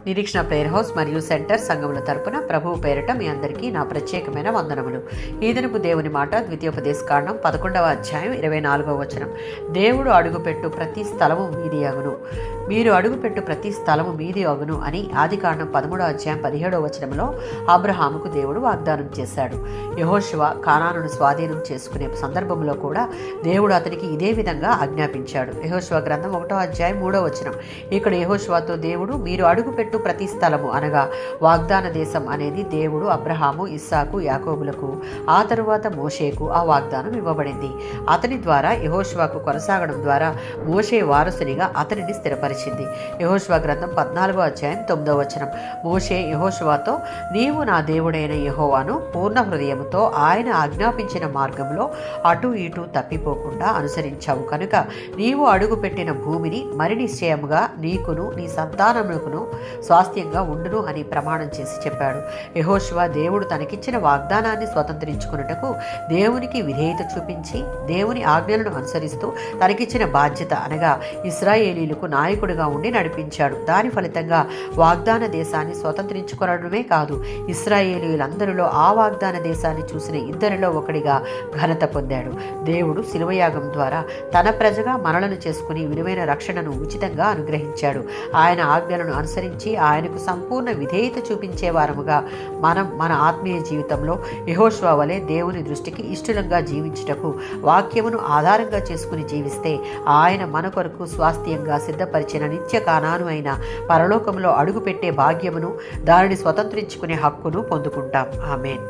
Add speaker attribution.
Speaker 1: నిరీక్షణ prayer house మరియు centre సంఘముల తరపున ప్రభువు పేరిట మీ అందరికీ నా ప్రత్యేకమైన వందనములు. ఈ దినపు దేవుని మాట ద్వితీయోపదేశకాండం 11వ అధ్యాయం 24వ వచనం. దేవుడు అడుగుపెట్టు ప్రతి స్థలము మీది అగును, మీరు అడుగుపెట్టు ప్రతి స్థలము మీది అగును అని ఆదికాండం 13వ అధ్యాయం 17వ వచనంలో అబ్రహాముకు దేవుడు వాగ్దానం చేశాడు. యెహోషువ కానానును స్వాధీనం చేసుకునే సందర్భంలో కూడా దేవుడు అతనికి ఇదే విధంగా ఆజ్ఞాపించాడు. యెహోషువ గ్రంథం 1వ అధ్యాయం 3వ వచనం. ఇక్కడ యెహోషువతో దేవుడు మీరు అడుగుపెట్టు ప్రతి స్థలము అనగా వాగ్దాన దేశం అనేది దేవుడు అబ్రహాము, ఇస్సాకు, యాకోబులకు ఆ తరువాత మోషేకు ఆ వాగ్దానం ఇవ్వబడింది. అతని ద్వారా యెహోషువకు కొనసాగడం ద్వారా మోషే వారసునిగా అతనిని స్థిరపరిచింది. యెహోషువ గ్రంథం 14వ అధ్యాయం 9వ వచనం. మోషే యెహోషువతో నీవు నా దేవుడైన యెహోవాను పూర్ణ హృదయముతో ఆయన ఆజ్ఞాపించిన మార్గంలో అటు ఇటు తప్పిపోకుండా అనుసరించావు కనుక నీవు అడుగుపెట్టిన భూమిని మరి నిశ్చయముగా నీకును నీ సంతానమునకును స్వాస్థ్యంగా ఉండును అని ప్రమాణం చేసి చెప్పాడు. యెహోషువ దేవుడు తనకిచ్చిన వాగ్దానాన్ని స్వతంత్రించుకున్నటకు దేవునికి విధేయత చూపించి దేవుని ఆజ్ఞలను అనుసరిస్తూ తనకిచ్చిన బాధ్యత అనగా ఇశ్రాయేలీలకు నాయకుడిగా ఉండి నడిపించాడు. దాని ఫలితంగా వాగ్దాన దేశాన్ని స్వతంత్రించుకోవడమే కాదు, ఇశ్రాయేలీలందరిలో ఆ వాగ్దాన దేశాన్ని చూసిన ఇద్దరిలో ఒకడిగా ఘనత పొందాడు. దేవుడు శిలువయాగం ద్వారా తన ప్రజగా మనలను చేసుకుని విలువైన రక్షణను ఉచితంగా అనుగ్రహించాడు. ఆయన ఆజ్ఞలను అనుసరించి ఆయనకు సంపూర్ణ విధేయత చూపించే వారముగా మనం మన ఆత్మీయ జీవితంలో యెహోషువ వలె దేవుని దృష్టికి ఇష్టంగా జీవించుటకు వాక్యమును ఆధారంగా చేసుకుని జీవిస్తే ఆయన మన కొరకు స్వాస్థ్యంగా సిద్ధపరిచిన నిత్య కానాను అయిన పరలోకంలో అడుగుపెట్టే భాగ్యమును దానిని స్వతంత్రించుకునే హక్కును పొందుకుంటాం. ఆమేన్.